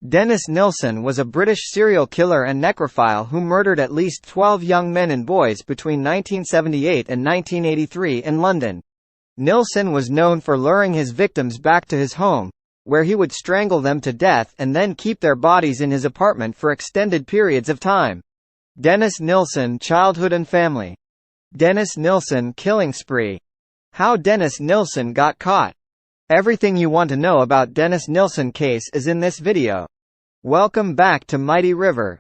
Dennis Nilsen was a British serial killer and necrophile who murdered at least 12 young men and boys between 1978 and 1983 in London. Nilsen was known for luring his victims back to his home, where he would strangle them to death and then keep their bodies in his apartment for extended periods of time. Dennis Nilsen childhood and family. Dennis Nilsen killing spree. How Dennis Nilsen got caught. Everything you want to know about Dennis Nilsen case is in this video. Welcome back to Mighty River.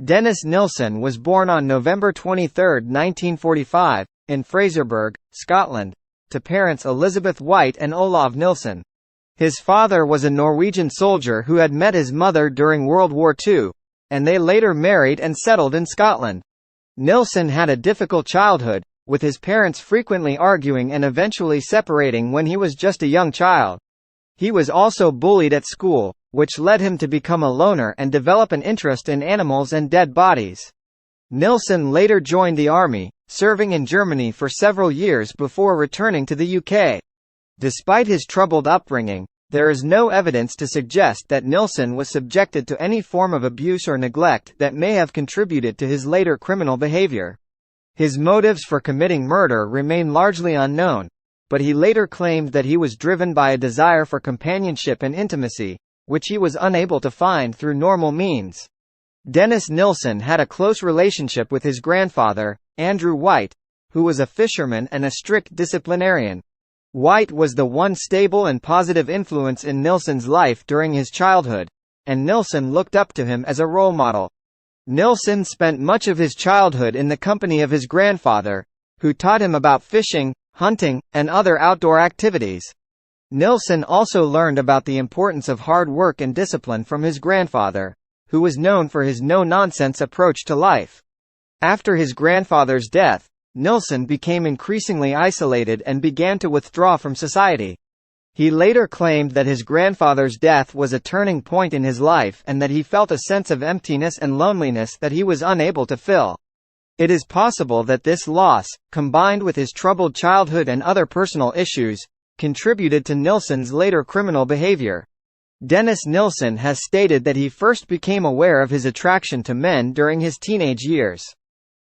Dennis Nilsen was born on November 23, 1945, in Fraserburgh, Scotland, to parents Elizabeth White and Olav Nilsen. His father was a Norwegian soldier who had met his mother during World War II, and they later married and settled in Scotland. Nilsen had a difficult childhood, with his parents frequently arguing and eventually separating when he was just a young child. He was also bullied at school, which led him to become a loner and develop an interest in animals and dead bodies. Nilsen later joined the army, serving in Germany for several years before returning to the UK. Despite his troubled upbringing, there is no evidence to suggest that Nilsen was subjected to any form of abuse or neglect that may have contributed to his later criminal behavior. His motives for committing murder remain largely unknown, but he later claimed that he was driven by a desire for companionship and intimacy, which he was unable to find through normal means. Dennis Nilsen had a close relationship with his grandfather, Andrew White, who was a fisherman and a strict disciplinarian. White was the one stable and positive influence in Nilsen's life during his childhood, and Nilsen looked up to him as a role model. Nilsen spent much of his childhood in the company of his grandfather, who taught him about fishing, hunting, and other outdoor activities. Nilsen also learned about the importance of hard work and discipline from his grandfather, who was known for his no-nonsense approach to life. After his grandfather's death, Nilsen became increasingly isolated and began to withdraw from society. He later claimed that his grandfather's death was a turning point in his life and that he felt a sense of emptiness and loneliness that he was unable to fill. It is possible that this loss, combined with his troubled childhood and other personal issues, contributed to Nilsen's later criminal behavior. Dennis Nilsen has stated that he first became aware of his attraction to men during his teenage years.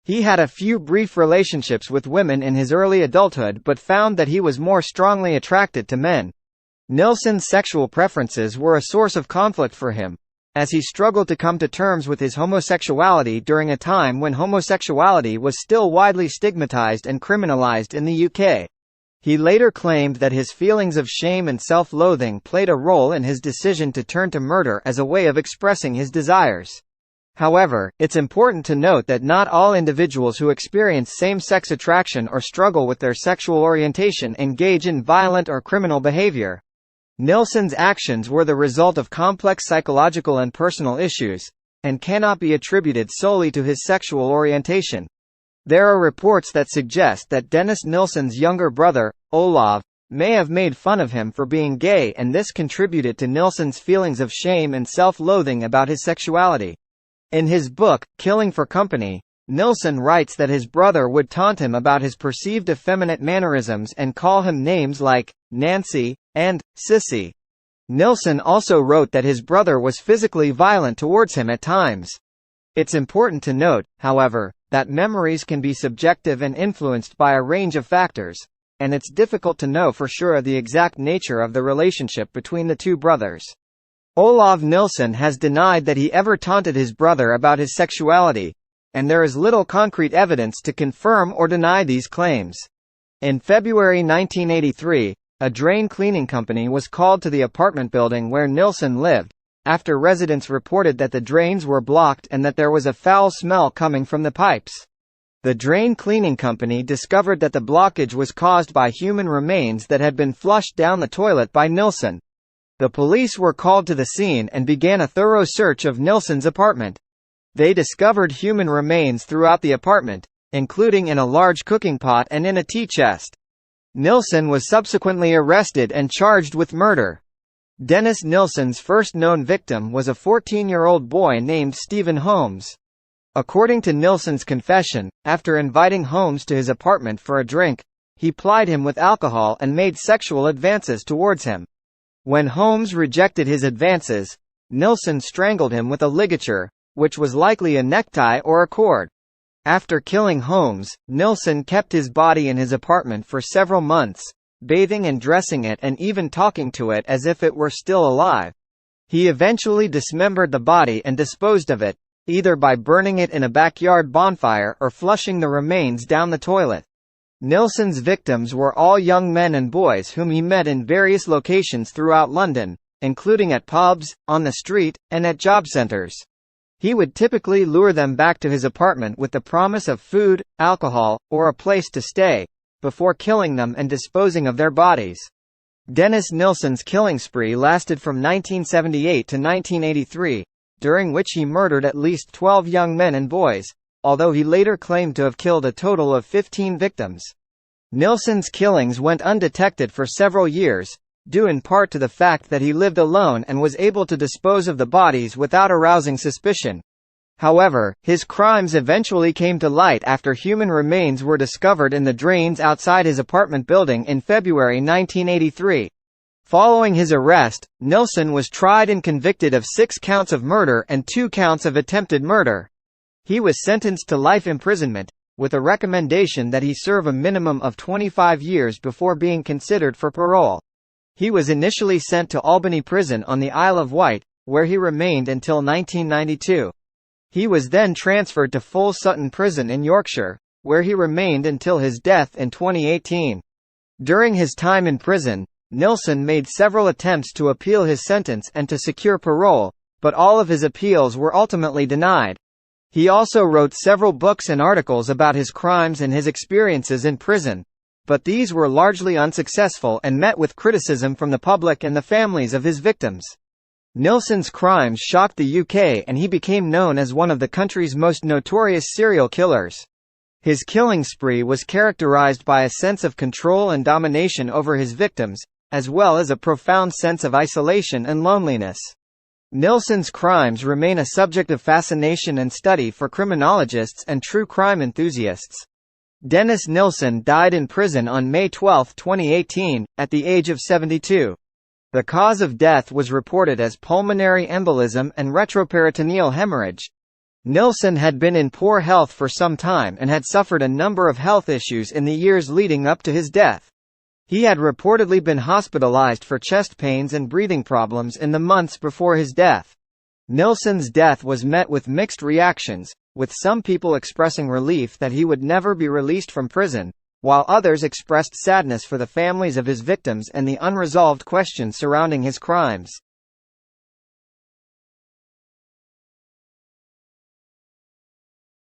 He had a few brief relationships with women in his early adulthood but found that he was more strongly attracted to men. Nilsen's sexual preferences were a source of conflict for him, as he struggled to come to terms with his homosexuality during a time when homosexuality was still widely stigmatized and criminalized in the UK. He later claimed that his feelings of shame and self-loathing played a role in his decision to turn to murder as a way of expressing his desires. However, it's important to note that not all individuals who experience same-sex attraction or struggle with their sexual orientation engage in violent or criminal behavior. Nilsen's actions were the result of complex psychological and personal issues, and cannot be attributed solely to his sexual orientation. There are reports that suggest that Dennis Nilsen's younger brother, Olav, may have made fun of him for being gay, and this contributed to Nilsen's feelings of shame and self-loathing about his sexuality. In his book, Killing for Company, Nilsen writes that his brother would taunt him about his perceived effeminate mannerisms and call him names like Nancy and Sissy. Nilsen also wrote that his brother was physically violent towards him at times. It's important to note, however, that memories can be subjective and influenced by a range of factors, and it's difficult to know for sure the exact nature of the relationship between the two brothers. Olav Nilsen has denied that he ever taunted his brother about his sexuality, and there is little concrete evidence to confirm or deny these claims. In February 1983, a drain cleaning company was called to the apartment building where Nilsen lived, after residents reported that the drains were blocked and that there was a foul smell coming from the pipes. The drain cleaning company discovered that the blockage was caused by human remains that had been flushed down the toilet by Nilsen. The police were called to the scene and began a thorough search of Nilsen's apartment. They discovered human remains throughout the apartment, including in a large cooking pot and in a tea chest. Nilsen was subsequently arrested and charged with murder. Dennis Nilsen's first known victim was a 14-year-old boy named Stephen Holmes. According to Nilsen's confession, after inviting Holmes to his apartment for a drink, he plied him with alcohol and made sexual advances towards him. When Holmes rejected his advances, Nilsen strangled him with a ligature, which was likely a necktie or a cord. After killing Holmes, Nilsen kept his body in his apartment for several months, bathing and dressing it and even talking to it as if it were still alive. He eventually dismembered the body and disposed of it, either by burning it in a backyard bonfire or flushing the remains down the toilet. Nilsen's victims were all young men and boys whom he met in various locations throughout London, including at pubs, on the street, and at job centres. He would typically lure them back to his apartment with the promise of food, alcohol, or a place to stay, before killing them and disposing of their bodies. Dennis Nilsen's killing spree lasted from 1978 to 1983, during which he murdered at least 12 young men and boys, although he later claimed to have killed a total of 15 victims. Nilsen's killings went undetected for several years, due in part to the fact that he lived alone and was able to dispose of the bodies without arousing suspicion. However, his crimes eventually came to light after human remains were discovered in the drains outside his apartment building in February 1983. Following his arrest, Nilsen was tried and convicted of 6 counts of murder and 2 counts of attempted murder. He was sentenced to life imprisonment, with a recommendation that he serve a minimum of 25 years before being considered for parole. He was initially sent to Albany Prison on the Isle of Wight, where he remained until 1992. He was then transferred to Full Sutton Prison in Yorkshire, where he remained until his death in 2018. During his time in prison, Nilsen made several attempts to appeal his sentence and to secure parole, but all of his appeals were ultimately denied. He also wrote several books and articles about his crimes and his experiences in prison, but these were largely unsuccessful and met with criticism from the public and the families of his victims. Nilsen's crimes shocked the UK and he became known as one of the country's most notorious serial killers. His killing spree was characterized by a sense of control and domination over his victims, as well as a profound sense of isolation and loneliness. Nilsen's crimes remain a subject of fascination and study for criminologists and true crime enthusiasts. Dennis Nilsen died in prison on May 12, 2018, at the age of 72. The cause of death was reported as pulmonary embolism and retroperitoneal hemorrhage. Nilsen had been in poor health for some time and had suffered a number of health issues in the years leading up to his death. He had reportedly been hospitalized for chest pains and breathing problems in the months before his death. Nilsen's death was met with mixed reactions, with some people expressing relief that he would never be released from prison, while others expressed sadness for the families of his victims and the unresolved questions surrounding his crimes.